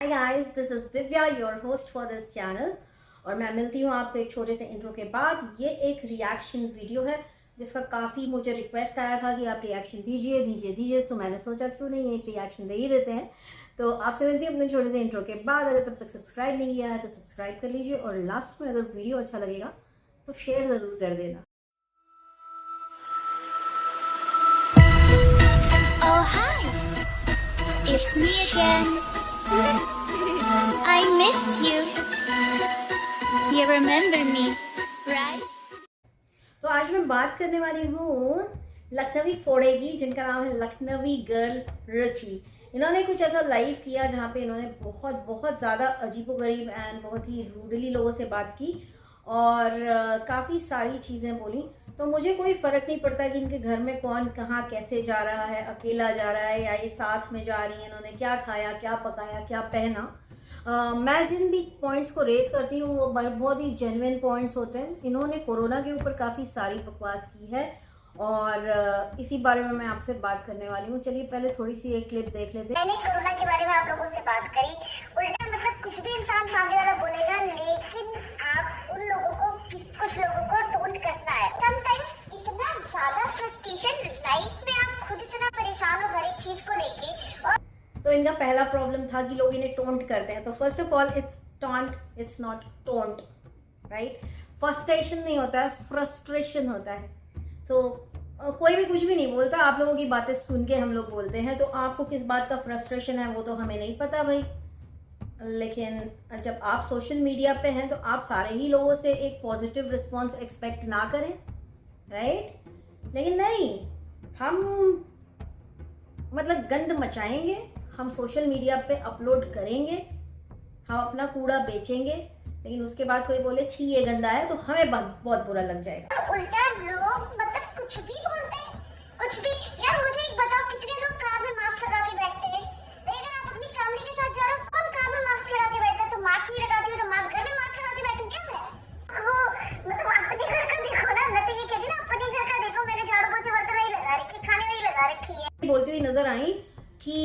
Hi guys, this is Divya, your host for this channel। और मैं मिलती हूँ आपसे एक छोटे से इंट्रो के बाद। ये एक रिएक्शन वीडियो है जिसका काफ़ी मुझे रिक्वेस्ट आया था कि आप रिएक्शन दीजिए। सो मैंने सोचा क्यों नहीं एक रिएक्शन दे ही देते हैं। तो आपसे मिलती हूँ अपने छोटे से इंट्रो के बाद। अगर तब तक सब्सक्राइब नहीं किया है तो सब्सक्राइब कर लीजिए और लास्ट में अगर वीडियो अच्छा लगेगा तो शेयर ज़रूर कर देना। Oh hi, it's me again. I missed you. You remember me, right? तो आज मैं बात करने वाली हूँ लखनवी फोड़े की, जिनका नाम है लखनवी गर्ल रुचि। इन्होंने कुछ ऐसा लाइव किया जहाँ पे इन्होंने बहुत ज़्यादा अजीबोगरीब एंड बहुत ही रूडली लोगों से बात की और काफ़ी सारी चीज़ें बोली। तो मुझे कोई फ़र्क नहीं पड़ता कि इनके घर में कौन कहाँ कैसे जा रहा है, अकेला जा रहा है या ये साथ में जा रही है, इन्होंने क्या खाया, क्या पकाया, क्या पहना। मैं जिन भी पॉइंट्स को रेस करती हूँ वो बहुत ही जेन्युइन पॉइंट्स होते हैं। इन्होंने कोरोना के ऊपर काफ़ी सारी बकवास की है और इसी बारे में मैं आपसे बात करने वाली हूँ। चलिए पहले थोड़ी सी एक क्लिप देख लेते हैं। मैंने कोरोना के बारे में आप लोगों से बात करी, उल्टा मतलब कुछ भी इंसान सामने वाला बोलेगा, लेकिन आप उन लोगों को कुछ लोगों को टोंट कसना है। समटाइम्स इतना ज्यादा फ्रस्ट्रेशन लाइफ में, आप खुद इतना परेशान हो हर एक चीज को लेके। और तो इनका पहला प्रॉब्लम था कि लोग इन्हें टोंट करते हैं। तो first of all it's taunt, it's not taunt, right. Frustration नहीं होता है, फ्रस्ट्रेशन होता है। तो कोई भी कुछ भी नहीं बोलता, आप लोगों की बातें सुन के हम लोग बोलते हैं। तो आपको किस बात का फ्रस्ट्रेशन है वो तो हमें नहीं पता भाई। लेकिन जब आप सोशल मीडिया पे हैं तो आप सारे ही लोगों से एक पॉजिटिव रिस्पॉन्स एक्सपेक्ट ना करें, राइट। लेकिन नहीं, हम मतलब गंद मचाएंगे, हम सोशल मीडिया पे अपलोड करेंगे, हम अपना कूड़ा बेचेंगे, लेकिन उसके बाद कोई बोले छी ये गंदा है तो हमें बहुत बुरा लग जाएगा। उल्टा लोग मतलब कुछ भी बोलते हैं, कुछ भी। यार मुझे एक बताओ, कितने लोग कार में मास्क लगा के बैठते हैं? भाई अगर आप अपनी फैमिली के साथ जा रहे हो, कौन कार में मास्क लगा के बैठता है? तो मास्क नहीं लगाती हो तो मास्क घर में मास्क लगा के बैठूं क्या मैं? वो मतलब अपने घर का देखो ना। मैं तो ये कहती ना, अपने घर का देखो। मैंने झाड़ू पोछे बर्तन वही लगा रखी, खाने वही लगा रखी है। बोलती हुई नजर आई कि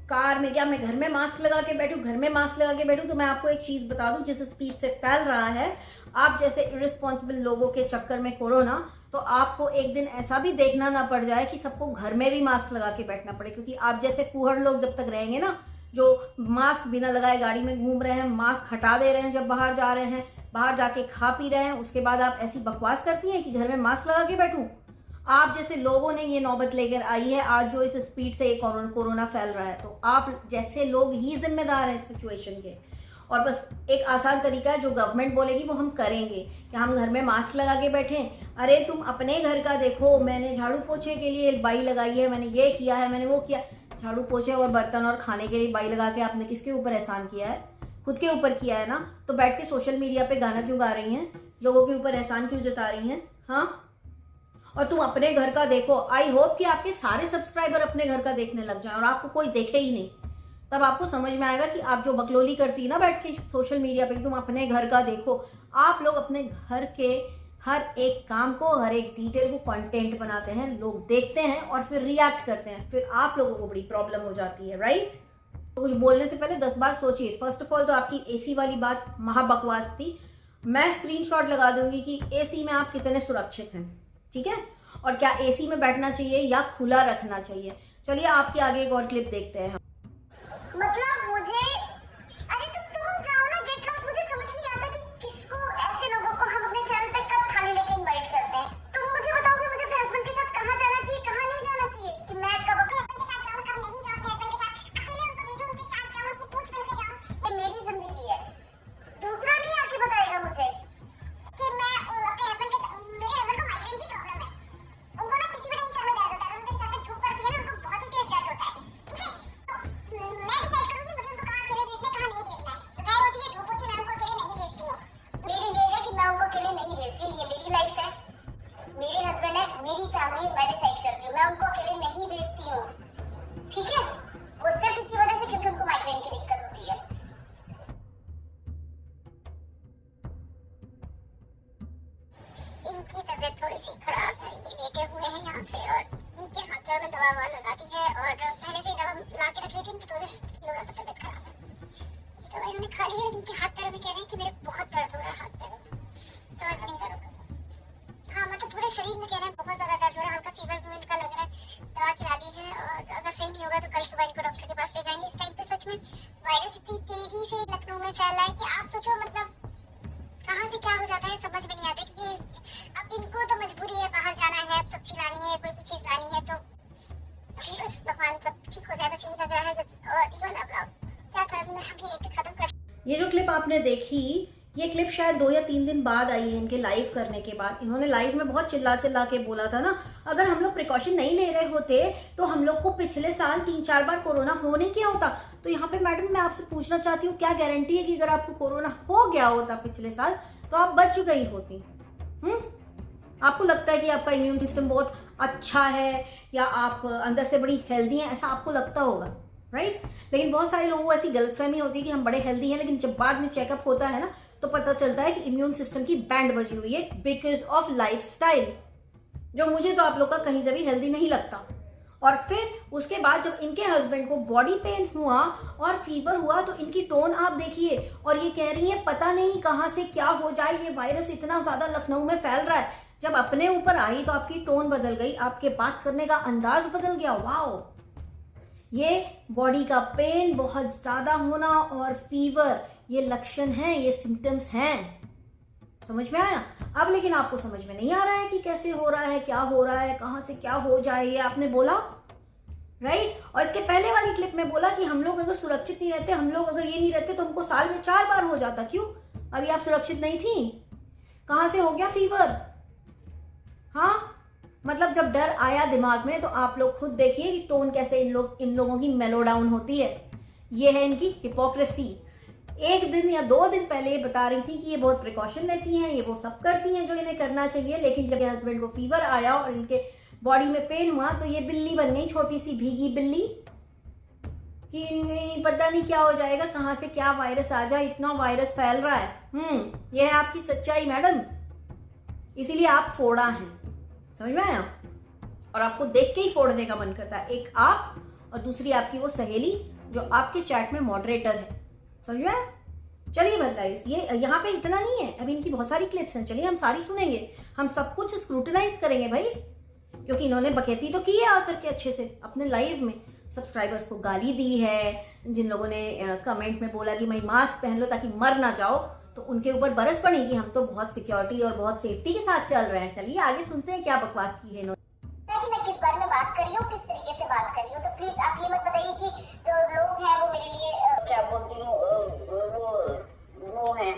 कार में क्या मैं घर में मास्क लगा के बैठूं, घर में मास्क लगा के बैठूं। तो मैं आपको एक चीज बता दूं, जिस स्पीड से फैल रहा है आप जैसे इररिस्पॉन्सिबल लोगों के चक्कर में कोरोना, तो आपको एक दिन ऐसा भी देखना ना पड़ जाए कि सबको घर में भी मास्क लगा के बैठना पड़े। क्योंकि आप जैसे फूहड़ लोग जब तक रहेंगे ना, जो मास्क बिना लगाए गाड़ी में घूम रहे हैं, मास्क हटा दे रहे हैं जब बाहर जा रहे हैं, बाहर जाके खा पी रहे हैं, उसके बाद आप ऐसी बकवास करती हैं कि घर में मास्क लगा के बैठूं। आप जैसे लोगों ने ये नौबत लेकर आई है आज, जो इस स्पीड से कोरोना फैल रहा है। तो आप जैसे लोग ही जिम्मेदार हैं इस सिचुएशन के। और बस एक आसान तरीका है, जो गवर्नमेंट बोलेगी वो हम करेंगे कि हम घर में मास्क लगा के बैठें। अरे तुम अपने घर का देखो, मैंने झाड़ू पोछे के लिए बाई लगाई है, मैंने ये किया है, मैंने वो किया। झाड़ू पोछे और बर्तन और खाने के लिए बाई लगा के आपने किसके ऊपर एहसान किया है? खुद के ऊपर किया है ना। तो बैठ के सोशल मीडिया पे गाना क्यों गा रही हैं, लोगों के ऊपर एहसान क्यों जता रही हैं? हाँ, और तुम अपने घर का देखो। आई होप कि आपके सारे सब्सक्राइबर अपने घर का देखने लग जाएं और आपको कोई देखे ही नहीं। तब आपको समझ में आएगा कि आप जो बकलोली करती है ना बैठ के सोशल मीडिया पे, तुम अपने घर का देखो। आप लोग अपने घर के हर एक काम को, हर एक डिटेल को कंटेंट बनाते हैं, लोग देखते हैं और फिर रिएक्ट करते हैं, फिर आप लोगों को बड़ी प्रॉब्लम हो जाती है, राइट। तो कुछ बोलने से पहले 10 बार सोचिए। फर्स्ट ऑफ ऑल तो आपकी एसी वाली बात महाबकवास थी। मैं स्क्रीनशॉट लगा दूंगी कि एसी में आप कितने सुरक्षित हैं, ठीक है, और क्या एसी में बैठना चाहिए या खुला रखना चाहिए। चलिए आपके आगे एक और क्लिप देखते हैं। मतलब मुझे, अरे तुम जाओ ना, गेट लॉस्ट। मुझे समझ नहीं आता कि किसको, ऐसे लोगों को हम अपने चैनल पे कब थाली लेके इनवाइट करते हैं। तुम मुझे बताओ कि मुझे अपने हस्बैंड के साथ कहाँ जाना चाहिए, कहाँ नहीं जाना चाहिए, कि मैं कब अपने हस्बैंड के साथ जाऊँ, कब नहीं जाऊँ, अपने हस्बैंड के साथ अकेले उनको भेजूँ, उनके साथ जाऊँ, कि पूछ बन के जाऊँ। ये मेरी जिंदगी है, दूसरा नहीं आके बताएगा मुझे कि मैं अपने हस्बैंड के, मेरे हस्बैंड को माइग्रेन की प्रॉब्लम है। उनको ना किसी भी टाइम सर में दर्द होता है, उनके सर में धूप पड़ती है ना, उनको बहुत ही तेज दर्द होता है, ठीक है। तो मैं डिसाइड करूंगी मुझे उनको कहाँ अकेले भेजना, कहाँ नहीं भेजना। दोपहर होती है, धूप होती है, मैं उनको अकेले नहीं भेजती हूँ। मेरी ये है कि मैं उनको अकेले नहीं भेजती, ये मेरी लाइफ है, मेरे हस्बैंड है, मेरी फैमिली, मैं डिसाइड करती हूँ। मैं उनको अकेले नहीं भेजती हूँ, ठीक है। वो सिर्फ इसी वजह से क्योंकि उनको माइग्रेन की दिक्कत होती है। इनकी तबीयत थोड़ी सी खराब है, ये लेटे हुए हैं यहाँ पे और उनके हाथ पैर में दवा लगा दी है और पहले से ही दवा ला के रख ली थी, इनकी 2 दिन से तबीयत खराब है। तो इन्होंने खा लिया, लेकिन उनके हाथ पैरों में कह रहे हैं कि मेरे बहुत दर्द हो रहा है हाथ पैरों में, समझ नहीं रहा लोगों को। हाँ मतलब पूरे शरीर में कह रहे हैं बहुत ज्यादा दर्द हो रहा है, हल्का फीवर भी इनका लग रहा है, दवा खिला दी है और अगर सही नहीं होगा तो कल सुबह इनको डॉक्टर के पास ले जाएंगे। इस टाइम पे सच में वायरस इतनी तेजी से लखनऊ में फैल रहा है कि आप सोचो मतलब कहाँ से क्या हो जाता है समझ में नहीं आता, क्योंकि अब इनको तो मजबूरी है, बाहर जाना है, अब सब्जी लानी है, कोई भी चीज लानी है, तो बस भगवान सब ठीक हो जाए, बस यही लग रहा है। जब और ये वाला ब्लॉग क्या था मैं अभी एक खत्म कर। ये जो क्लिप आपने देखी, ये क्लिप शायद 2 या 3 दिन बाद आई है इनके लाइव करने के बाद। इन्होंने लाइव में बहुत चिल्ला चिल्ला के बोला था ना, अगर हम लोग प्रिकॉशन नहीं ले रहे होते तो हम लोग को पिछले साल 3-4 बार कोरोना हो नहीं किया होता। तो यहाँ पे मैडम मैं आपसे पूछना चाहती हूँ, क्या गारंटी है कि अगर आपको कोरोना हो गया होता पिछले साल तो आप बच गई होती? आपको लगता है कि आपका इम्यून सिस्टम बहुत अच्छा है या आप अंदर से बड़ी हेल्दी हैं, ऐसा आपको लगता होगा, राइट? लेकिन बहुत सारे लोगों को ऐसी गलतफहमी होती है कि हम बड़े हेल्दी हैं, लेकिन जब बाद में चेकअप होता है ना तो पता चलता है कि इम्यून सिस्टम की बैंड बजी हुई है बिकॉज ऑफ लाइफस्टाइल, जो मुझे तो आप लोग का कहीं से भी हेल्दी नहीं लगता। और फिर उसके बाद जब इनके हस्बैंड को बॉडी पेन हुआ और फीवर हुआ तो इनकी टोन आप देखिए, और ये कह रही है पता नहीं कहां से क्या हो जाए, ये वायरस इतना ज्यादा लखनऊ में फैल रहा है। जब अपने ऊपर आई तो आपकी टोन बदल गई, आपके बात करने का अंदाज बदल गया। वाओ, ये बॉडी का पेन बहुत ज्यादा होना और फीवर, ये लक्षण है, ये सिम्टम्स हैं। समझ में आया? अब लेकिन आपको समझ में नहीं आ रहा है कि कैसे हो रहा है, क्या हो रहा है, कहां से क्या हो जाए, ये आपने बोला, राइट? और इसके पहले वाली क्लिप में बोला कि हम लोग अगर सुरक्षित नहीं रहते, हम लोग अगर ये नहीं रहते तो हमको साल में 4 बार हो जाता। क्यों? अभी आप सुरक्षित नहीं थी? कहां से हो गया फीवर? हाँ मतलब जब डर आया दिमाग में तो आप लोग खुद देखिए कि टोन कैसे इन लोगों की मेलो डाउन होती है। ये है इनकी हिपोक्रेसी। 1 दिन या 2 दिन पहले ये बता रही थी कि ये बहुत प्रिकॉशन लेती हैं, ये वो सब करती हैं जो इन्हें करना चाहिए, लेकिन जब हस्बैंड को फीवर आया और इनके बॉडी में पेन हुआ तो ये बिल्ली बन गई, छोटी सी भीगी बिल्ली, कि पता नहीं क्या हो जाएगा, कहां से क्या वायरस आ जाए, इतना वायरस फैल रहा है। ये है आपकी सच्चाई मैडम, इसीलिए आप फोड़ा हैं। समझ में आया? और आपको देख के ही फोड़ने का मन करता है। एक आप और दूसरी आपकी वो सहेली जो आपके चैट में मॉडरेटर है। समझ में आया? चलिए बताइए, ये यहाँ पे इतना नहीं है, अभी इनकी बहुत सारी क्लिप्स हैं, चलिए हम सारी सुनेंगे, हम सब कुछ स्क्रूटनाइज करेंगे भाई, क्योंकि इन्होंने बकैती तो की है आकर के अच्छे से अपने लाइव में। सब्सक्राइबर्स को गाली दी है, जिन लोगों ने कमेंट में बोला कि भाई मास्क पहन लो ताकि मर ना जाओ, तो उनके ऊपर बरस पड़ी कि हम तो बहुत सिक्योरिटी और बहुत सेफ्टी के साथ चल रहे हैं। चलिए आगे सुनते हैं क्या बकवास की है इन्होंने। कि मैं किस बारे में बात कर रही हूँ, किस तरीके से बात कर रही हूँ, तो प्लीज आप ये मत बताइए कि जो लोग हैं वो मेरे लिए क्या बोलती हूँ, वो हैं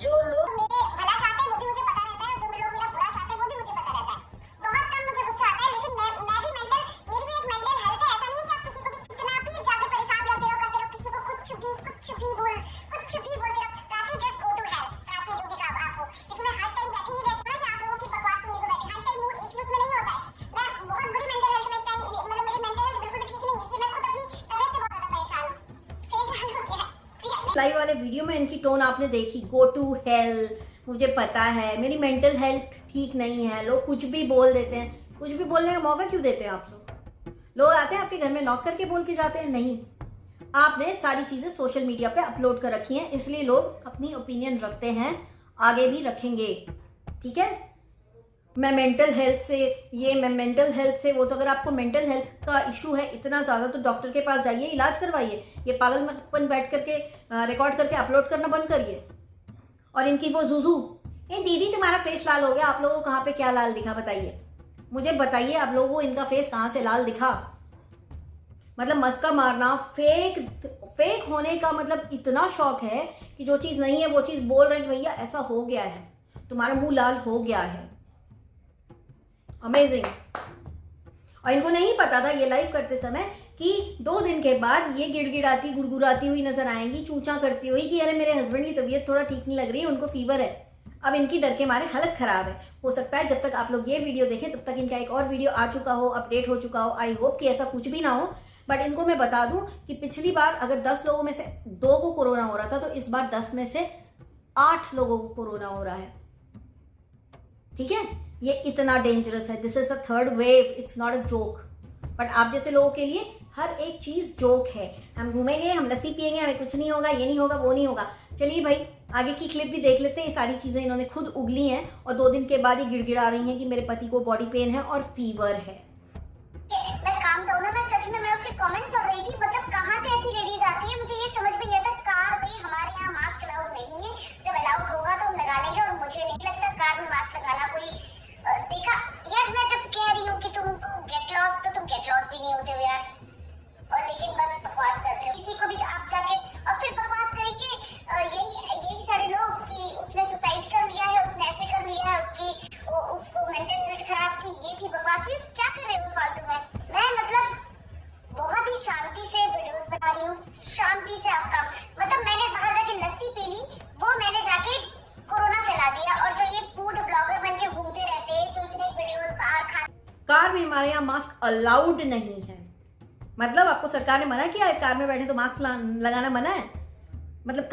जो लोग मेरे भला चाहते हैं वो भी मुझे पता रहता है, जो लोग मेरा बुरा चाहते हैं वो भी मुझे पता रहता है। बहुत कम मुझे गुस्सा आता है, लेकिन मैं भी मेंटल, मेरी भी एक मेंटल हेल्थ है। ऐसा नहीं है कि आप किसी को भी कितना भी जाके परेशान करते रहो, किसी को कुछ भी बोलते रहो। Prachi just go to hell, Prachi जो भी काम आपको, लेकिन मैं हर टाइम बैठी नहीं रहती हूँ आप लोगों की बकवास सुनने को बैठी, हर टाइम मूड एक ही उसमें नहीं होता है। मैं बहुत बुरी मेंटल हेल्थ में मतलब मेरी मेंटल हेल्थ बिल्कुल ठीक नहीं है, कि मैं खुद अपनी तबीयत से बहुत ज्यादा परेशान हूँ। लाइव वाले वीडियो में इनकी टोन आपने देखी, गो टू हेल, मुझे पता है मेरी मेंटल हेल्थ ठीक नहीं है। लोग कुछ भी बोल देते हैं, कुछ भी बोलने का मौका क्यों देते हैं आप लोग आते हैं आपके घर में नॉक करके बोल के जाते हैं? नहीं, आपने सारी चीजें सोशल मीडिया पे अपलोड कर रखी हैं, इसलिए लोग अपनी ओपिनियन रखते हैं, आगे भी रखेंगे। ठीक है? मैं मेंटल हेल्थ से ये, मैं मेंटल हेल्थ से वो, तो अगर आपको मेंटल हेल्थ का इशू है इतना ज्यादा तो डॉक्टर के पास जाइए, इलाज करवाइए। ये पागलपन बैठ करके रिकॉर्ड करके अपलोड करना बंद करिए। और इनकी वो जुजू, ये दीदी तुम्हारा फेस लाल हो गया, आप लोगों को कहाँ पे क्या लाल दिखा बताइए, मुझे बताइए आप लोगों को इनका फेस कहाँ से लाल दिखा? मतलब मस्का मारना, फेक होने का मतलब इतना शौक है कि जो चीज नहीं है वो चीज बोल रहे हैं कि भैया ऐसा हो गया है, तुम्हारा मुंह लाल हो गया है। अमेजिंग। और इनको नहीं पता था ये लाइव करते समय कि 2 दिन के बाद ये गिड़गिड़ाती गुड़गुड़ाती हुई नजर आएंगी, चूचा करती हुई कि अरे मेरे हस्बैंड की तबीयत थोड़ा ठीक नहीं लग रही है, उनको फीवर है। अब इनकी डर के मारे हालत खराब है। हो सकता है जब तक आप लोग ये वीडियो देखें तब तक इनका एक और वीडियो आ चुका हो, अपडेट हो चुका हो। आई होप कि ऐसा कुछ भी ना हो, बट इनको मैं बता दूं कि पिछली बार अगर 10 लोगों में से 2 को कोरोना हो रहा था, तो इस बार 10 में से 8 लोगों को कोरोना हो रहा है। ठीक है? ये इतना डेंजरस है। This is the 3rd wave, it's not a joke. But आप जैसे लोगों के लिए हर एक चीज जोक है। हम घूमेंगे, हम लस्सी पियेंगे, हमें कुछ नहीं होगा, ये नहीं होगा, वो नहीं होगा। चलिए भाई आगे की क्लिप भी देख लेते हैं। ये सारी चीजें इन्होंने खुद उगली हैं और 2 दिन के बाद ही गिड़गिड़ा रही हैं कि मेरे पति को बॉडी पेन है और फीवर है। मैं काम डाउन है, मैं सच में मैं उसके कमेंट पढ़ रही थी, मतलब कहाँ से ऐसी लेडीज आती है, मुझे ये समझ में नहीं आता। कार में हमारे यहाँ मास्क अलाउड नहीं है, जब अलाउड होगा तो हम लगा लेंगे, और मुझे नहीं लगता कार में मास्क लगाना कोई देखा यार। मैं जब कह रही हूँ कि तुमको गेट लॉस, तो तुम गेट लॉस भी नहीं होते हो यार, और लेकिन बस बकवास करते हो। किसी को भी आप जाके और फिर बकवास करेंगे यही सारे लोग कि उसने सुसाइड कर लिया है, उसने ऐसे कर लिया है, उसको मेंटल हेल्थ खराब थी, ये थी बकवास। ये क्या कर रहे हो फालतू में? मैं मतलब बहुत ही शांति से वीडियोस बना रही हूँ, शांति से आपका मतलब मैंने बाहर जाके लस्सी पी ली, वो मैंने जाके कोरोना फैला दिया। और जो ये फूड ब्लॉगर बन के घूमते रहते हैं, जो इतने वीडियोस बाहर खा। कार में हमारे यहाँ मास्क अलाउड नहीं है। मतलब आपको सरकार ने मना किया है कार में बैठे तो मास्क लगाना मना है? मतलब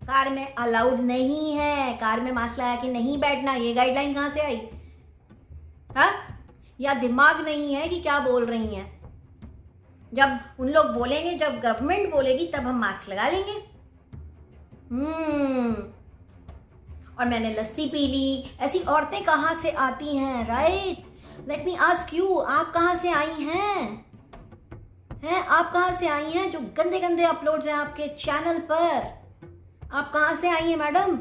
कार में अलाउड नहीं है, कार में मास्क लगा के नहीं बैठना। ये गाइडलाइन कहाँ से आई? हाँ, या दिमाग नहीं है कि क्या बोल रही हैं? जब उन लोग बोलेंगे, जब गवर्नमेंट बोलेगी तब हम मास्क लगा लेंगे। और मैंने लस्सी पी ली। ऐसी औरतें कहाँ से आती हैं? Right, let me ask you, आप कहाँ से आई हैं? आप कहाँ से आई हैं? जो गंदे गंदे अपलोड्स हैं आपके चैनल पर, आप कहाँ से आई हैं मैडम?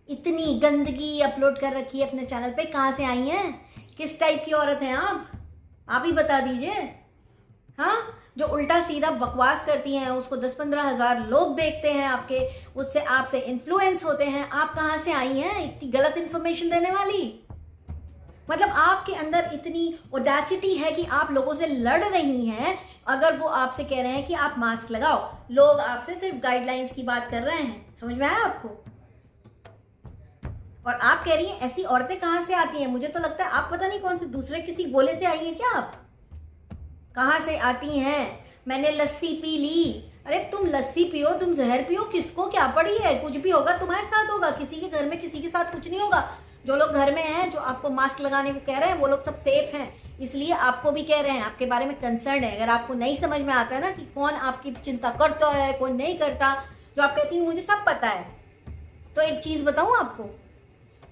इतनी गंदगी अपलोड कर रखी है अपने चैनल पे, कहाँ से आई हैं? किस टाइप की औरत हैं आप ही बता दीजिए। हाँ, जो उल्टा सीधा बकवास करती हैं, उसको 10-15 हज़ार लोग देखते हैं आपके, उससे आपसे इन्फ्लुएंस होते हैं। आप कहाँ से आई हैं इतनी गलत इन्फॉर्मेशन देने वाली? मतलब आपके अंदर इतनी ऑडेसिटी है कि आप लोगों से लड़ रही हैं। अगर वो आपसे कह रहे हैं कि आप मास्क लगाओ, लोग आपसे सिर्फ गाइडलाइंस की बात कर रहे हैं। समझ में आया आपको? और आप कह रही हैं ऐसी औरतें कहाँ से आती हैं? मुझे तो लगता है आप पता नहीं कौन से दूसरे किसी गोले से आई हैं क्या? आप कहाँ से आती हैं? मैंने लस्सी पी ली। अरे तुम लस्सी पियो, तुम जहर पियो, किसको क्या पड़ी है? कुछ भी होगा तुम्हारे साथ होगा, किसी के घर में किसी के साथ कुछ नहीं होगा। जो लोग घर में हैं, जो आपको मास्क लगाने को कह रहे हैं, वो लोग सब सेफ हैं, इसलिए आपको भी कह रहे हैं, आपके बारे में कंसर्न है। अगर आपको नहीं समझ में आता है ना कि कौन आपकी चिंता करता है, कौन नहीं करता, जो आप कहती हैं मुझे सब पता है, तो एक चीज बताऊं आपको,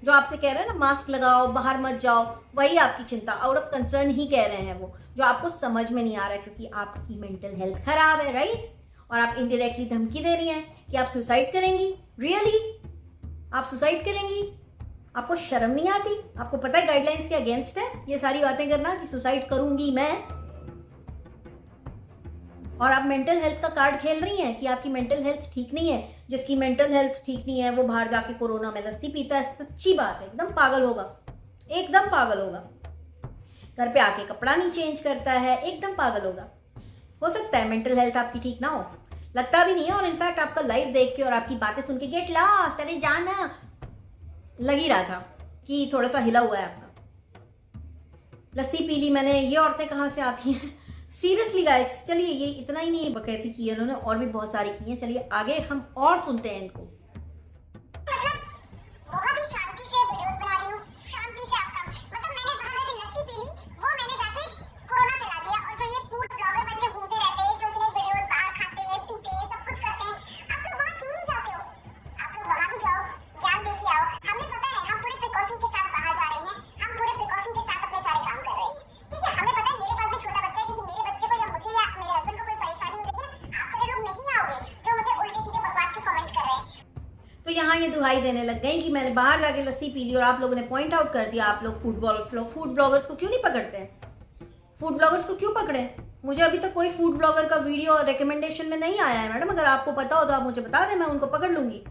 जो आपसे कह रहे हैं ना मास्क लगाओ, बाहर मत जाओ, वही आपकी चिंता आउट ऑफ कंसर्न ही कह रहे हैं वो, जो आपको समझ में नहीं आ रहा है क्योंकि आपकी मेंटल हेल्थ खराब है। राइट? और आप इनडायरेक्टली धमकी दे रही हैं कि आप सुसाइड करेंगी। रियली? आप सुसाइड करेंगी? आपको शर्म नहीं आती? आपको पता है गाइडलाइंस के अगेंस्ट है ये सारी बातें करना कि सुसाइड करूंगी मैं? और आप मेंटल हेल्थ का कार्ड खेल रही हैं कि आपकी मेंटल हेल्थ ठीक नहीं है। जिसकी मेंटल हेल्थ ठीक नहीं है वो बाहर जाके कोरोना में लस्सी पीता है। सच्ची बात है, एकदम पागल होगा, एकदम पागल होगा। घर पे आके कपड़ा नहीं चेंज करता है, एकदम पागल होगा। हो सकता है मेंटल हेल्थ आपकी ठीक ना हो, लगता भी नहीं है। और इनफैक्ट आपका लाइव देख के और आपकी बातें सुन के गेट लॉस्ट, अरे जाना लग ही रहा था कि थोड़ा सा हिला हुआ है आपका। लस्सी पी ली मैंने। ये औरतें कहाँ से आती हैं? सीरियसली गाइस, चलिए ये इतना ही नहीं बकैती की है उन्होंने, और भी बहुत सारी की हैं। चलिए आगे हम और सुनते हैं इनको। बहुत ही शांति से वीडियोस बना रही हूँ, शांति से आपका मतलब मैंने बाहर जाके लस्सी पी ली, वो मैंने जाके कोरोना फैला दिया। और जो ये फूड ब्लॉगर बन के घूमते रहते हैं, जो इतने वीडियोस बाहर खाते हैं, पीते हैं, सब कुछ करते हैं, आप लोग वहाँ क्यों नहीं जाते हो? आप लोग वहाँ भी जाओ, ज्ञान दे के आओ। हमें पता है, हम पूरे प्रिकॉशन के साथ बाहर जा रहे हैं, हम पूरे प्रिकॉशन के साथ अपने सारे काम कर रहे हैं। ठीक है, हमें पता है मेरे पास भी छोटा बच्चा है, क्योंकि मेरे बच्चे को या मुझे या मेरे हस्बैंड को कोई परेशानी हो जाएगी ना, आप सारे लोग नहीं आओगे जो मुझे उल्टे सीधे बकवास के कमेंट कर रहे हैं। तो यहाँ ये दुहाई देने लग गई कि मैंने बाहर जाके लस्सी पी ली, और आप लोगों ने पॉइंट आउट कर दिया आप लोग फूड ब्लॉगर्स को क्यों नहीं पकड़ते हैं? फूड ब्लॉगर्स को क्यों पकड़े? मुझे अभी तक कोई फूड ब्लॉगर का वीडियो रिकमेंडेशन में नहीं आया है मैडम। अगर आपको पता हो तो आप मुझे बता दें, मैं उनको पकड़ लूंगी।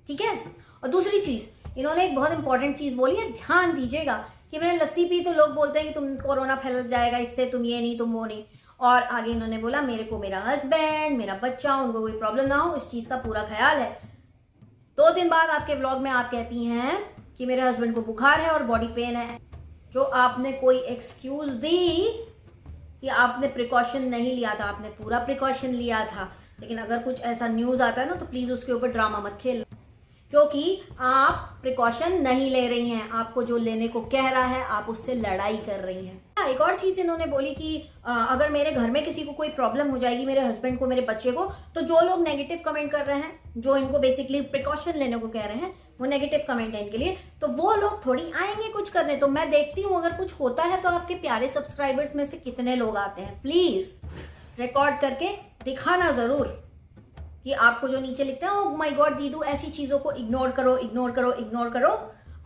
ठीक है? और दूसरी चीज, इन्होंने एक बहुत इंपॉर्टेंट चीज बोली है, ध्यान दीजिएगा, कि मैंने लस्सी पी तो लोग बोलते हैं कि तुम कोरोना फैल जाएगा इससे, तुम ये नहीं, तुम वो नहीं। और आगे इन्होंने बोला मेरे को मेरा हस्बैंड, मेरा बच्चा, उनको कोई प्रॉब्लम ना हो, इस चीज का पूरा ख्याल है। 2 दिन बाद आपके व्लॉग में आप कहती हैं कि मेरे हस्बैंड को बुखार है और बॉडी पेन है, जो आपने कोई एक्सक्यूज दी कि आपने प्रिकॉशन नहीं लिया था। आपने पूरा प्रिकॉशन लिया था। लेकिन अगर कुछ ऐसा न्यूज आता है ना, तो प्लीज उसके ऊपर ड्रामा मत खेल, क्योंकि आप प्रिकॉशन नहीं ले रही हैं। आपको जो लेने को कह रहा है आप उससे लड़ाई कर रही हैं। एक और चीज इन्होंने बोली कि अगर मेरे घर में किसी को कोई प्रॉब्लम हो जाएगी, मेरे हस्बैंड को, मेरे बच्चे को, तो जो लोग नेगेटिव कमेंट कर रहे हैं, जो इनको बेसिकली प्रिकॉशन लेने को कह रहे हैं, वो नेगेटिव कमेंट है इनके लिए, तो वो लोग थोड़ी आएंगे कुछ करने। तो मैं देखती हूँ अगर कुछ होता है तो आपके प्यारे सब्सक्राइबर्स में से कितने लोग आते हैं। प्लीज रिकॉर्ड करके दिखाना जरूर कि आपको जो नीचे लिखते हैं, ओह माय गॉड दीदू, ऐसी चीजों को इग्नोर करो, इग्नोर करो, इग्नोर करो।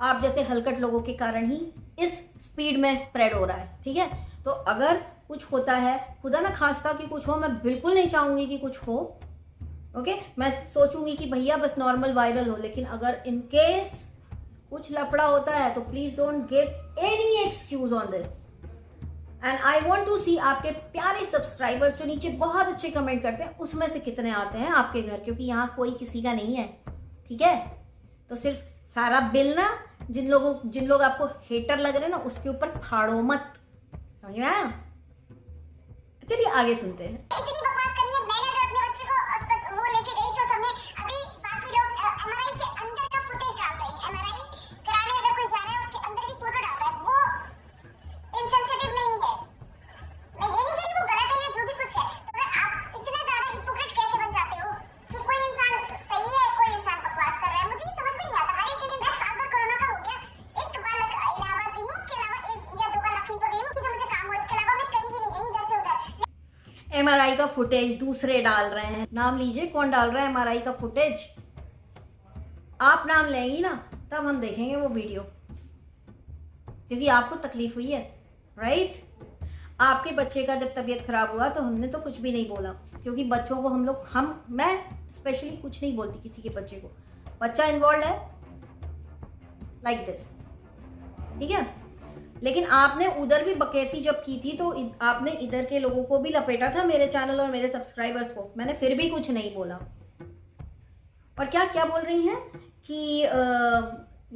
आप जैसे हलकट लोगों के कारण ही इस स्पीड में स्प्रेड हो रहा है, ठीक है। तो अगर कुछ होता है, खुदा ना खास्ता कि कुछ हो, मैं बिल्कुल नहीं चाहूंगी कि कुछ हो, ओके। मैं सोचूंगी कि भैया बस नॉर्मल वायरल हो, लेकिन अगर इन केस कुछ लफड़ा होता है तो please don't give any excuse on this. And I want to see आपके प्यारे सब्सक्राइबर्स जो नीचे बहुत अच्छे कमेंट करते हैं, उसमें से कितने आते हैं आपके घर, क्योंकि यहाँ कोई किसी का नहीं है, ठीक है। तो सिर्फ सारा बिल ना जिन लोग आपको हेटर लग रहे हैं ना, उसके ऊपर फाड़ो मत, समझ में आया। चलिए आगे सुनते हैं। इतनी बकवास करनी है। मैंने जो अपने बच्चे को अस्पताल वो लेके गई तो सबने अभी बाकी लोग एमआरआई के अंदर का फुटेज डाल रहे हैं। एमआरआई कराने अगर कोई जा रहा है उसके अंदर की फोटो डाल रहा है, वो इनसेंसिटिव नहीं है। मैं ये नहीं कह रही वो गलत है या जो भी कुछ है, तो अगर आप इतना ज्यादा हिपोक्रेट कैसे बन जाते हो कि कोई इंसान सही है, कोई इंसान बकवास कर रहा है, मुझे समझ में नहीं आता। हर एक दिन 10 साल भर कोरोना का हो गया, एक बार इलाहाबाद गई हूँ, उसके अलावा 1 या 2 बार लखीमपुर गई हूँ, जो मुझे काम हुआ, इसके अलावा मैं कहीं भी नहीं गई इधर से उधर। एमआरआई का फुटेज दूसरे डाल रहे हैं, नाम लीजिए कौन डाल रहा है एमआरआई का फुटेज। आप नाम लेंगी ना तब हम देखेंगे वो वीडियो, क्योंकि आपको तकलीफ हुई है, राइट। आपके बच्चे का जब तबीयत खराब हुआ तो हमने तो कुछ भी नहीं बोला, क्योंकि बच्चों को मैं स्पेशली कुछ नहीं बोलती किसी के बच्चे को। बच्चा इन्वॉल्व है लाइक दिस, ठीक है। लेकिन आपने उधर भी बकैती जब की थी तो आपने इधर के लोगों को भी लपेटा था, मेरे चैनल और मेरे सब्सक्राइबर्स को। मैंने फिर भी कुछ नहीं बोला। और क्या क्या बोल रही हैं कि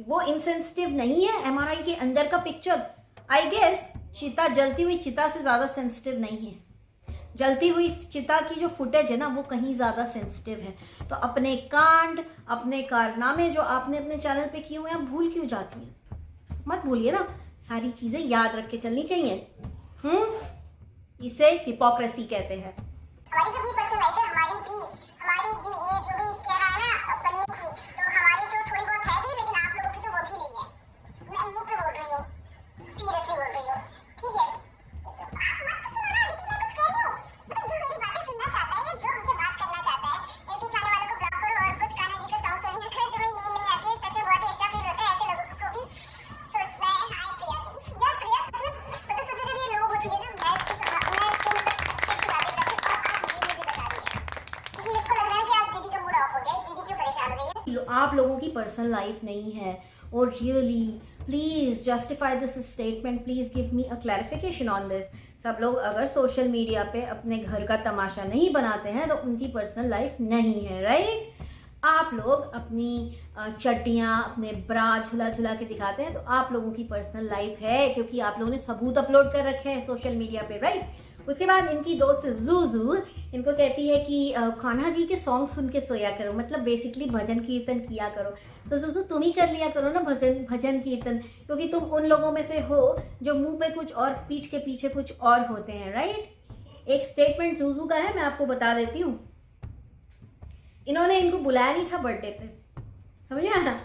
वो इनसेंसिटिव नहीं है, एमआरआई के अंदर का पिक्चर। आई गेस चिता, जलती हुई चिता से ज्यादा सेंसिटिव नहीं है। जलती हुई चिता की जो फुटेज है ना, वो कहीं ज्यादा सेंसिटिव है। तो अपने कांड, अपने कारनामे जो आपने अपने चैनल पे किए हुए हैं, भूल क्यों जाती हैं? मत भूलिए ना, सारी चीजें याद रख के चलनी चाहिए। इसे हिपोक्रेसी कहते हैं। हमारी भी अपनी पर्सनल लाइफ है, हमारी भी ये जो भी कह रहा है ना बनने की, तो हमारी तो थोड़ी बहुत है भी, लेकिन आप लोगों की तो वो भी नहीं है। मैं मुंह पे बोल रही हूँ, सीरियसली बोल रही हूँ, ठीक है। मत सुनो ना, लेकिन मैं कुछ कह रही हूँ, मतलब जो मेरी बातें सुनना चाहता है या जो हमसे बात करना चाहता है, नेगेटिव आने वालों को ब्लॉक करो और कुछ काना दी का सॉन्ग सुनिए। खैर जो मेरी नींद नहीं आती है, सच में बहुत ही अच्छा फील होता है ऐसे लोगों को भी सोचना है। हाय प्रिया, यार प्रिया सच में मतलब सोचो जब ये लोग उठ गए ना, मैं इसको अच्छे से बातें करती और आप ये मुझे बता रही है कि इसको लग रहा है कि आप दीदी का मूड ऑफ हो गया, दीदी क्यों परेशान हो गई है। आप लोगों की पर्सनल लाइफ नहीं है, और really please justify this statement, please give me a clarification on this. सब लोग अगर सोशल मीडिया पे अपने घर का तमाशा नहीं बनाते हैं तो उनकी पर्सनल लाइफ नहीं है, राइट। आप लोग अपनी चड्डियाँ, अपने ब्रा झुला झुला के दिखाते हैं, तो आप लोगों की पर्सनल लाइफ है, क्योंकि आप लोगों ने सबूत अपलोड कर रखे हैं सोशल मीडिया पे, राइट। उसके बाद इनकी दोस्त जूजू इनको कहती है कि कान्हा जी के सॉन्ग सुन के सोया करो, मतलब बेसिकली भजन कीर्तन किया करो। तो जूजू तुम ही कर लिया करो ना भजन कीर्तन, क्योंकि तुम उन लोगों में से हो जो मुंह पे कुछ और पीठ के पीछे कुछ और होते हैं, राइट। एक स्टेटमेंट जूजू का है, मैं आपको बता देती हूँ। इन्होंने इनको बुलाया नहीं था बर्थडे पे, समझ में आया।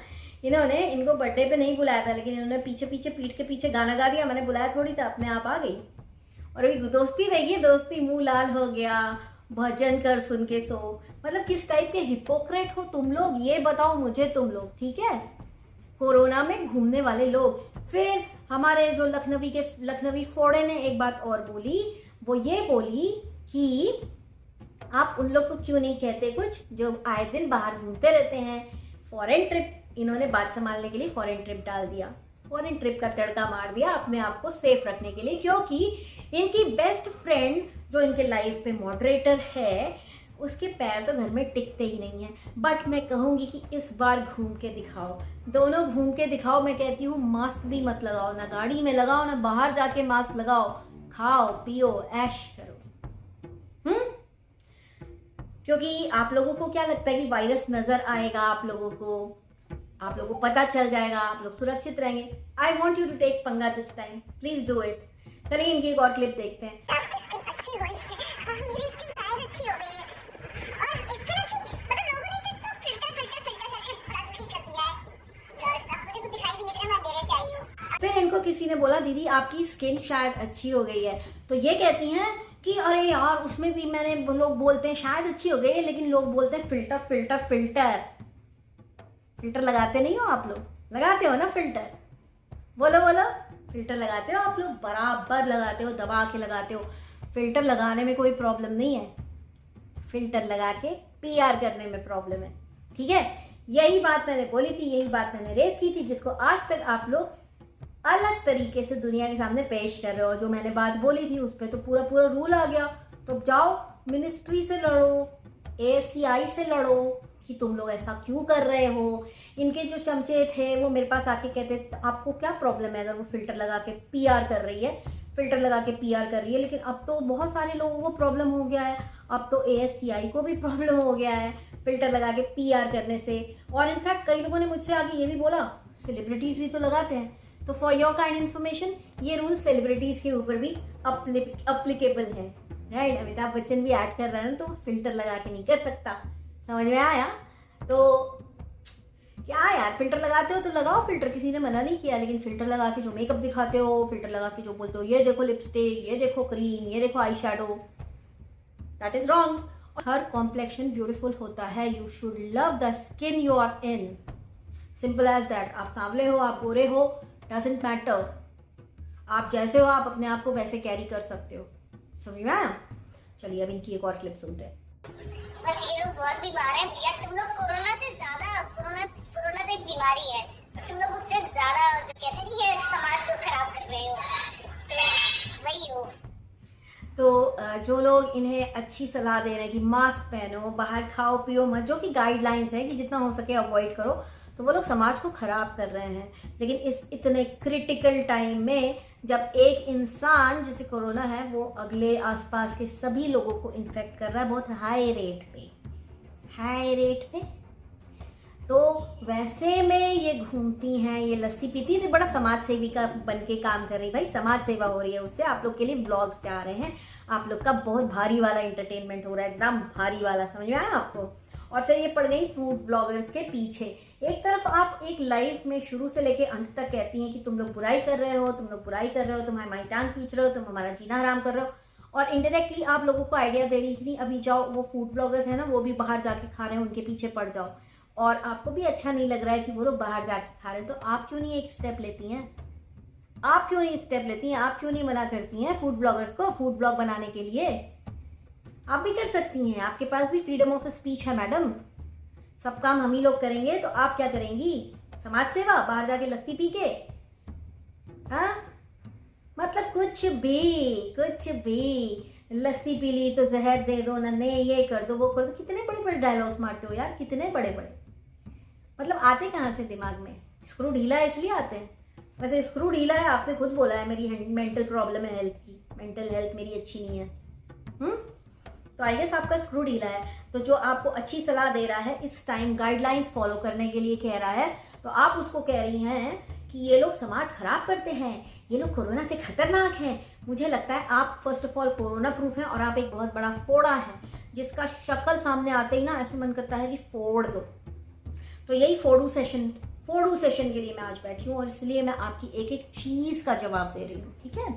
इन्होंने इनको बर्थडे पे नहीं बुलाया था, लेकिन इन्होंने पीछे पीछे पीठ के पीछे गाना गा दिया। मैंने बुलाया थोड़ी था, अपने आप आ गई। और अभी दोस्ती देखिए, दोस्ती मुंह लाल हो गया, भजन कर सुन के सो। मतलब किस टाइप के हिपोक्रेट हो तुम लोग, ये बताओ मुझे तुम लोग, ठीक है। कोरोना में घूमने वाले लोग। फिर हमारे जो लखनवी फोड़े ने एक बात और बोली, वो ये बोली कि आप उन लोग को क्यों नहीं कहते कुछ जो आए दिन बाहर घूमते रहते हैं। फॉरेन ट्रिप, इन्होंने बात संभालने के लिए फॉरेन ट्रिप डाल दिया, फॉरेन ट्रिप का तड़का मार दिया अपने आप को सेफ रखने के लिए, क्योंकि इनकी बेस्ट फ्रेंड जो इनके लाइफ पे मॉडरेटर है, उसके पैर तो घर में टिकते ही नहीं है। बट मैं कहूँगी कि इस बार घूम के दिखाओ, दोनों घूम के दिखाओ। मैं कहती हूँ मास्क भी मत लगाओ, ना गाड़ी में लगाओ ना बाहर जाके मास्क लगाओ, खाओ पियो ऐश करो। क्योंकि आप लोगों को क्या लगता है कि वायरस नजर आएगा, आप लोगों को पता चल जाएगा, आप लोग सुरक्षित रहेंगे। I want you to take पंगा this time, please do it. चलिए इनकी एक और क्लिप देखते हैं। आपकी स्किन अच्छी हो रही है, हाँ मेरी स्किन शायद अच्छी हो गई है। और स्किन अच्छी मतलब लोगों ने तो फिल्टर करके बड़ा ठीक कर दिया है। लॉर्ड्स, अब मुझे कुछ दिखाई भी नहीं दे रहा, मैं अंधेरे से आई हूँ। फिर इनको किसी ने बोला दीदी आपकी स्किन शायद अच्छी हो गई है, तो ये कहती हैं कि अरे यार उसमें भी मैंने, लोग बोलते हैं शायद अच्छी हो गई है, लेकिन लोग बोलते हैं फिल्टर फिल्टर फिल्टर। फिल्टर लगाते नहीं हो आप लोग? लगाते हो ना फिल्टर? बोलो बोलो, फिल्टर लगाते हो आप लोग? बराबर लगाते हो, दबा के लगाते हो। फिल्टर लगाने में कोई प्रॉब्लम नहीं है, फिल्टर लगा के PR करने में प्रॉब्लम है, ठीक है? यही बात मैंने बोली थी, यही बात मैंने रेस की थी, जिसको आज तक आप लोग अलग तरीके से दुनिया के सामने पेश कर रहे हो। जो मैंने बात बोली थी उस पर तो पूरा पूरा रूल आ गया। तो जाओ मिनिस्ट्री से लड़ो, ACI से लड़ो कि तुम लोग ऐसा क्यों कर रहे हो। इनके जो चमचे थे वो मेरे पास आके कहते आपको क्या प्रॉब्लम है अगर वो फिल्टर लगा के PR कर रही है, फिल्टर लगा के PR कर रही है। लेकिन अब तो बहुत सारे लोगों को प्रॉब्लम हो गया है, अब तो ASCI को भी प्रॉब्लम हो गया है फिल्टर लगा के PR करने से। और इनफैक्ट कई लोगों ने मुझसे आगे ये भी बोला सेलिब्रिटीज भी तो लगाते हैं। तो फॉर योर काइंड इन्फॉर्मेशन, ये रूल सेलिब्रिटीज के ऊपर भी अप्लीकेबल है, राइट? अमिताभ बच्चन भी ऐड कर रहा है ना, तो फिल्टर लगा के नहीं कर सकता। समझ में आया? तो क्या यार, फिल्टर लगाते हो तो लगाओ फिल्टर, किसी ने मना नहीं किया। लेकिन फिल्टर लगा के जो मेकअप दिखाते हो, फिल्टर लगा के जो बोलते हो ये देखो लिपस्टिक, ये देखो क्रीम, ये देखो eye shadow, that is wrong. हर कॉम्प्लेक्शन ब्यूटीफुल होता है। You should love the skin you are in, simple as that. आप सांवले हो, आप गोरे हो, डजंट मैटर। आप जैसे हो आप अपने आप को वैसे कैरी कर सकते हो। समझ में आया? चलिए अब इनकी एक और क्लिप सुनते हैं। बस ये लोग बहुत बीमार हैं भैया, तुम लोग कोरोना से ज्यादा, कोरोना तो एक बीमारी है, तुम लोग उससे ज्यादा जो कहते हैं ये समाज को खराब कर रहे हो, तो वही हो। तो जो लोग इन्हें अच्छी सलाह दे रहे हैं कि मास्क पहनो, बाहर खाओ पियो मत, जो कि गाइडलाइंस है कि जितना हो सके अवॉइड करो, तो वो लोग समाज को खराब कर रहे हैं। लेकिन इस इतने क्रिटिकल टाइम में जब एक इंसान जिसे कोरोना है वो अगले आसपास के सभी लोगों को इन्फेक्ट कर रहा है बहुत हाई रेट पे, तो वैसे में ये घूमती हैं, ये लस्सी पीती है, बड़ा समाज सेविका बन के काम कर रही। भाई समाज सेवा हो रही है उससे, आप लोग के लिए ब्लॉग्स जा रहे हैं, आप लोग का बहुत भारी वाला एंटरटेनमेंट हो रहा है, एकदम भारी वाला। समझ में आया आपको? और फिर ये पड़ गई फूड ब्लॉगर्स के पीछे। एक तरफ आप एक लाइफ में शुरू से लेके अंत तक कहती हैं कि तुम लोग बुराई कर रहे हो, तुम लोग बुराई कर रहे हो, तुम हमारी टांग खींच रहे हो, तुम हमारा जीना हराम कर रहे हो, और इनडायरेक्टली आप लोगों को आइडिया दे रही कि नहीं अभी जाओ, वो फूड ब्लॉगर्स हैं ना, वो भी बाहर जाके खा रहे हैं, उनके पीछे पड़ जाओ। और आपको भी अच्छा नहीं लग रहा है कि वो लोग बाहर जाके खा रहे हैं, तो आप क्यों नहीं एक स्टेप लेती हैं? आप क्यों नहीं स्टेप लेती हैं? आप क्यों नहीं मना करती हैं फूड ब्लॉगर्स को फूड ब्लॉग बनाने के लिए? आप भी कर सकती हैं, आपके पास भी फ्रीडम ऑफ स्पीच है मैडम। सब काम हम ही लोग करेंगे तो आप क्या करेंगी? समाज सेवा, बाहर जाके लस्सी पी के? हाँ, मतलब कुछ भी। लस्सी पी ली तो जहर दे दो, नन्हे ये कर दो, वो कर दो। कितने बड़े बड़े डायलॉग्स मारते हो यार, कितने बड़े बड़े। मतलब आते कहाँ से दिमाग में? स्क्रू ढीला है इसलिए आते हैं। वैसे स्क्रू ढीला है, आपने खुद बोला है मेरी मेंटल प्रॉब्लम है, हेल्थ की, मेंटल हेल्थ मेरी अच्छी नहीं है। तो आई गेस आपका स्क्रू ढीला है। तो जो आपको अच्छी सलाह दे रहा है, इस टाइम गाइडलाइंस फॉलो करने के लिए कह रहा है, तो आप उसको कह रही हैं कि ये लोग समाज खराब करते हैं, ये लोग कोरोना से खतरनाक हैं। मुझे लगता है आप first of all corona proof हैं, और आप एक बहुत बड़ा फोड़ा है जिसका शक्ल सामने आते ही ना ऐसे मन करता है कि फोड़ दो। तो यही फोड़ू सेशन के लिए मैं आज बैठी हूँ, और इसलिए मैं आपकी एक एक चीज का जवाब दे रही हूँ, ठीक है?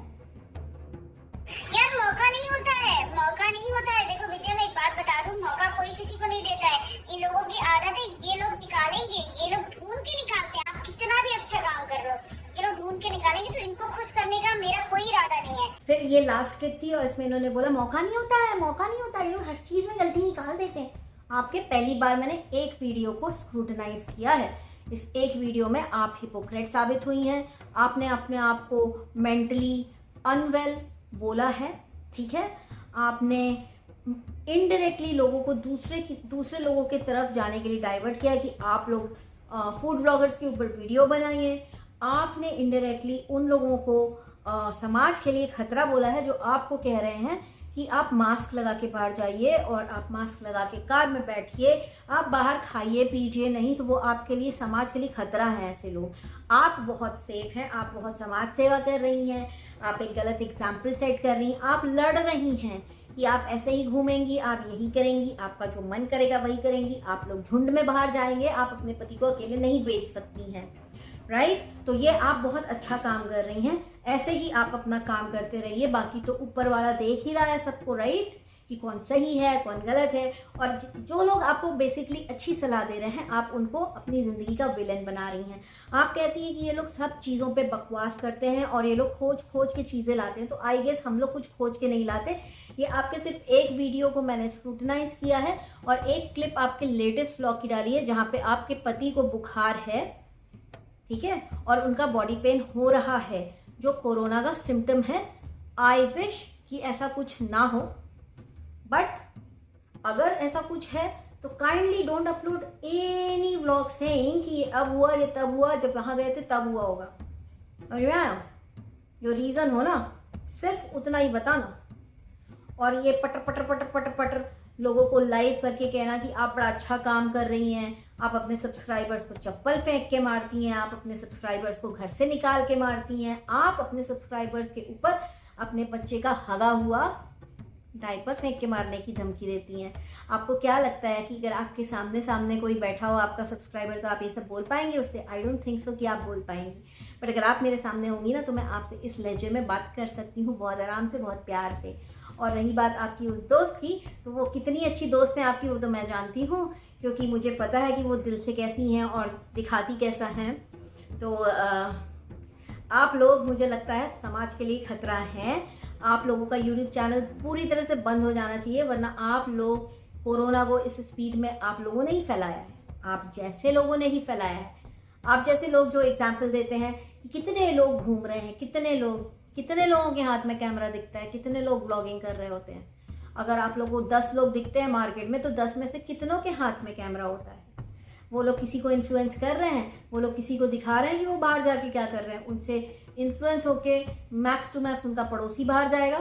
यार मौका नहीं होता है। देखो विद्या, मैं एक बात बता दूं, मौका कोई किसी को नहीं देता है। इन लोगों की आदत है, ये लोग निकालेंगे, ये लोग ढूंढ के निकालते हैं। आप कितना भी अच्छा काम कर रहे हो, ये लोग ढूंढ के निकालेंगे, तो इनको खुश करने का मेरा कोई इरादा नहीं है। फिर ये लास्ट क्लिप थी और इसमें इन्होंने बोला मौका नहीं होता है, ये लोग हर चीज में गलती निकाल देते हैं। आपके पहली बार मैंने एक वीडियो को स्क्रूटनाइज किया है, इस एक वीडियो में आप हिपोक्रेट साबित हुई हैं। आपने अपने आप को मेंटली अनवेल बोला है, ठीक है? आपने इनडायरेक्टली लोगों को दूसरे लोगों के तरफ जाने के लिए डाइवर्ट किया कि आप लोग फूड ब्लॉगर्स के ऊपर वीडियो बनाइए। आपने इनडायरेक्टली उन लोगों को समाज के लिए खतरा बोला है जो आपको कह रहे हैं कि कि आप मास्क लगा के बाहर जाइए और आप मास्क लगा के कार में बैठिए, आप बाहर खाइए पीजिए, नहीं तो वो आपके लिए, समाज के लिए खतरा है ऐसे लोग। आप बहुत सेफ हैं, आप बहुत समाज सेवा कर रही हैं, आप एक गलत एग्जाम्पल सेट कर रही हैं, आप लड़ रही हैं कि आप ऐसे ही घूमेंगी, आप यही करेंगी, आपका जो मन करेगा वही करेंगी, आप लोग झुंड में बाहर जाएंगे, आप अपने पति को अकेले नहीं बेच सकती हैं, राइट। तो ये आप बहुत अच्छा काम कर रही हैं, ऐसे ही आप अपना काम करते रहिए। बाकी तो ऊपर वाला देख ही रहा है सबको, राइट, कि कौन सही है कौन गलत है। और जो लोग आपको बेसिकली अच्छी सलाह दे रहे हैं, आप उनको अपनी ज़िंदगी का विलेन बना रही हैं। आप कहती हैं कि ये लोग सब चीज़ों पे बकवास करते हैं और ये लोग खोज खोज के चीज़ें लाते हैं, तो आई गेस हम लोग कुछ खोज के नहीं लाते। ये आपके सिर्फ एक वीडियो को मैंने स्क्रूटनाइज किया है और एक क्लिप आपके लेटेस्ट व्लॉग की डाली है जहाँ पे आपके पति को बुखार है, ठीक है, और उनका बॉडी पेन हो रहा है जो कोरोना का सिम्टम है। आई विश कि ऐसा कुछ ना हो, बट अगर ऐसा कुछ है तो kindly don't upload any vlog saying कि अब हुआ ये तब हुआ, जब वहां गए थे तब हुआ होगा। समझ में आया? जो रीजन हो ना सिर्फ उतना ही बताना। और ये पटर पटर पटर पटर पटर लोगों को लाइव करके कहना कि आप बड़ा अच्छा काम कर रही हैं, आप अपने सब्सक्राइबर्स को चप्पल फेंक के मारती हैं, आप अपने सब्सक्राइबर्स को घर से निकाल के मारती हैं, आप अपने सब्सक्राइबर्स के ऊपर अपने बच्चे का हगा हुआ डायपर फेंक के मारने की धमकी देती हैं। आपको क्या लगता है कि अगर आपके सामने सामने कोई बैठा हो आपका सब्सक्राइबर, तो आप ये सब बोल पाएंगे उससे? आई डोंट थिंक सो कि आप बोल पाएंगी। बट अगर आप मेरे सामने होंगी ना तो मैं आपसे इस लहजे में बात कर सकती हूँ, बहुत आराम से, बहुत प्यार से। और रही बात आपकी उस दोस्त की, तो वो कितनी अच्छी दोस्त है आपकी वो तो मैं जानती हूँ, क्योंकि मुझे पता है कि वो दिल से कैसी हैं और दिखाती कैसा हैं। तो आप लोग, मुझे लगता है, समाज के लिए खतरा हैं। आप लोगों का यूट्यूब चैनल पूरी तरह से बंद हो जाना चाहिए, वरना आप लोग कोरोना को इस स्पीड में आप लोगों ने ही फैलाया है, आप जैसे लोगों ने ही फैलाया है। आप जैसे लोग जो एग्जाम्पल देते हैं कि कितने लोग घूम रहे हैं, कितने लोगों के हाथ में कैमरा दिखता है, कितने लोग ब्लॉगिंग कर रहे होते हैं। अगर आप लोगों को 10 लोग दिखते हैं मार्केट में, तो 10 में से कितनों के हाथ में कैमरा होता है? वो लोग किसी को इन्फ्लुएंस कर रहे हैं, वो लोग किसी को दिखा रहे हैं कि वो बाहर जाके क्या कर रहे हैं, उनसे इन्फ्लुएंस होके मैक्स टू मैक्स उनका पड़ोसी बाहर जाएगा,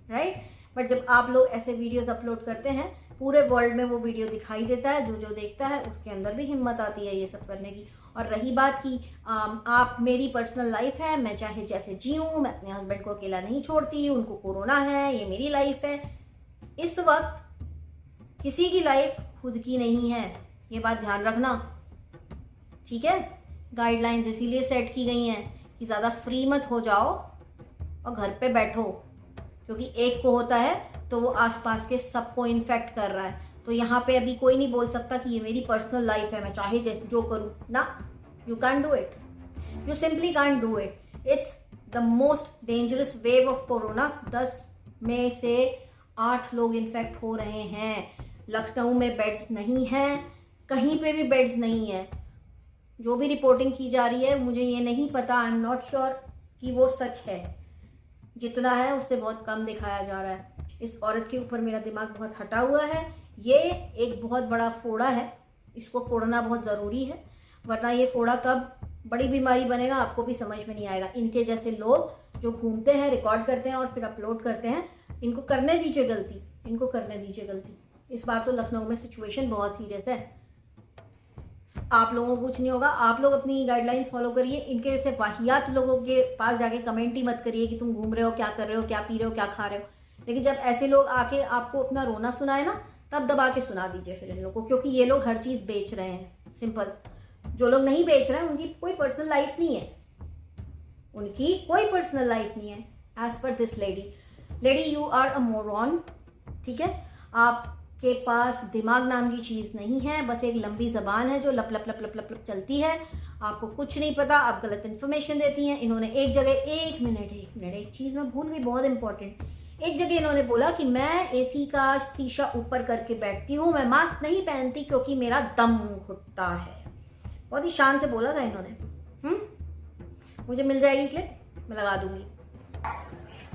राइट। बट जब आप लोग ऐसे वीडियोस अपलोड करते हैं, पूरे वर्ल्ड में वो वीडियो दिखाई देता है, जो देखता है उसके अंदर भी हिम्मत आती है ये सब करने की। और रही बात कि आप, मेरी पर्सनल लाइफ है, मैं चाहे जैसे जीऊँ, मैं अपने हस्बैंड को अकेला नहीं छोड़ती, उनको कोरोना है, ये मेरी लाइफ है। इस वक्त किसी की लाइफ खुद की नहीं है, ये बात ध्यान रखना, ठीक है। गाइडलाइंस इसीलिए सेट की गई हैं कि ज़्यादा फ्री मत हो जाओ और घर पे बैठो, क्योंकि एक को होता है तो वो आसपास के सबको इन्फेक्ट कर रहा है। तो यहाँ पे अभी कोई नहीं बोल सकता कि ये मेरी पर्सनल लाइफ है, मैं चाहे जैसे जो करूँ ना, you can do it, you simply can do it. It's the most dangerous wave of corona. 10 में से 8 लोग इन्फेक्ट हो रहे हैं। लखनऊ में बेड्स नहीं हैं, कहीं पे भी बेड्स नहीं है। जो भी रिपोर्टिंग की जा रही है, मुझे ये नहीं पता, आई एम नॉट श्योर कि वो सच है। जितना है उससे बहुत कम दिखाया जा रहा है। इस औरत के ऊपर मेरा दिमाग बहुत हटा हुआ है। ये एक बहुत बड़ा फोड़ा है, इसको फोड़ना बहुत ज़रूरी है, वरना ये फोड़ा कब बड़ी बीमारी बनेगा आपको भी समझ में नहीं आएगा। इनके जैसे लोग जो घूमते हैं, रिकॉर्ड करते हैं और फिर अपलोड करते हैं, इनको करने दीजिए गलती, इनको करने दीजिए गलती। इस बार तो लखनऊ में सिचुएशन बहुत सीरियस है। आप लोगों को कुछ नहीं होगा, आप लोग अपनी गाइडलाइंस फॉलो करिए। इनके जैसे वाहियात लोगों के पास जाके कमेंट ही मत करिए कि तुम घूम रहे हो, क्या कर रहे हो, क्या पी रहे हो, क्या खा रहे हो। लेकिन जब ऐसे लोग आके आपको अपना रोना सुनाए ना, तब दबा के सुना दीजिए फिर इन लोगों को, क्योंकि ये लोग हर चीज़ बेच रहे हैं। सिंपल। जो लोग नहीं बेच रहे हैं उनकी कोई पर्सनल लाइफ नहीं है, उनकी कोई पर्सनल लाइफ नहीं है। As per this lady you are a moron, ठीक है। आपके पास दिमाग नाम की चीज़ नहीं है, बस एक लंबी जबान है जो लप लप लप लप लप लप चलती है। आपको कुछ नहीं पता, आप गलत इन्फॉर्मेशन देती हैं। इन्होंने एक जगह, एक चीज़ मैं भूल गई बहुत इंपॉर्टेंट, एक जगह इन्होंने बोला कि मैं एसी का शीशा ऊपर करके बैठती हूँ, मैं मास्क नहीं पहनती क्योंकि मेरा दम घुटता है। बहुत ही शान से बोला था इन्होंने। मुझे मिल जाएगी क्लिप, मैं लगा दूंगी।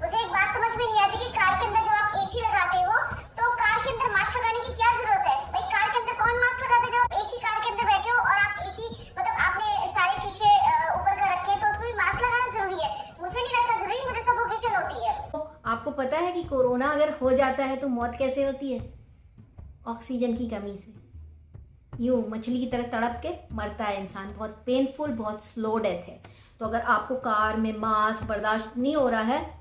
मुझे एक बात समझ में नहीं आती कि कार के अंदर जब आप एसी लगाते हो तो कार के अंदर मास्क लगाने की क्या जरूरत है? भाई कार के अंदर कौन मास्क लगाता है? जब आप एसी कार के अंदर बैठे हो और आप एसी मतलब आपने सारे शीशे ऊपर कर रखे हैं तो उसमें भी मास्क लगाना जरूरी है? मुझे नहीं लगता जरूरी, मुझे सफोकेशन होती है। तो आपको पता है कि कोरोना अगर अगर हो जाता है तो मौत कैसे होती है? ऑक्सीजन की कमी से। यूं मछली की तरह तड़प के मरता है इंसान। बहुत पेनफुल, बहुत स्लो डेथ है। तो अगर आपको कार में मास्क बर्दाश्त नहीं हो रहा है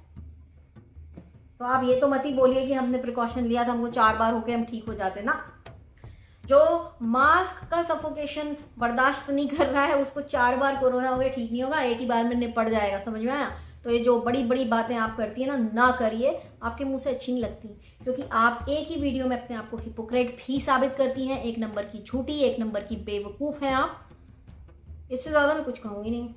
तो आप ये तो मत ही बोलिए कि हमने प्रिकॉशन लिया था, हमको 4 बार हो गए, हम ठीक हो जाते ना। जो मास्क का सफोकेशन बर्दाश्त नहीं कर रहा है उसको 4 बार कोरोना हो गया ठीक नहीं होगा, एक ही बार में निपट जाएगा। समझ में आया? तो ये जो बड़ी बड़ी बातें आप करती है ना करिए, आपके मुंह से अच्छी नहीं लगती, क्योंकि आप एक ही वीडियो में अपने आप को हिपोक्रेट भी साबित करती हैं। 1 नंबर की झूठी, 1 नंबर की बेवकूफ हैं आप। इससे ज्यादा मैं कुछ कहूंगी नहीं।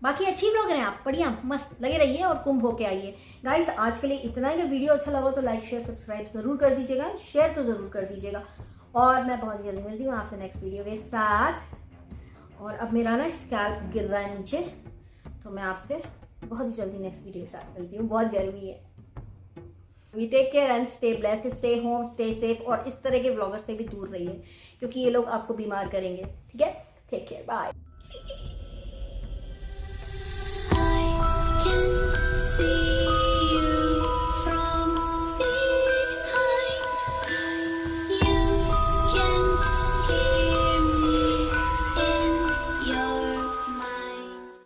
बाकी अच्छी ब्लॉगर हैं आप, बढ़िया मस्त लगे रहिए और कुंभ होके आइए। गाइस आज के लिए इतना ही। वीडियो अच्छा लगा तो लाइक शेयर सब्सक्राइब जरूर कर दीजिएगा, शेयर तो जरूर कर दीजिएगा। और मैं बहुत जल्दी मिलती हूँ आपसे नेक्स्ट वीडियो के साथ। और अब मेरा ना स्कैल्प गिर रहा है नीचे, तो मैं आपसे बहुत ही जल्दी नेक्स्ट वीडियो के साथ मिलती हूँ। बहुत गर्मी है। We take care and stay blessed, stay home, stay safe. और इस तरह के व्लॉगर से भी दूर रहिए, क्योंकि ये लोग आपको बीमार करेंगे। ठीक है, take care, bye. I can see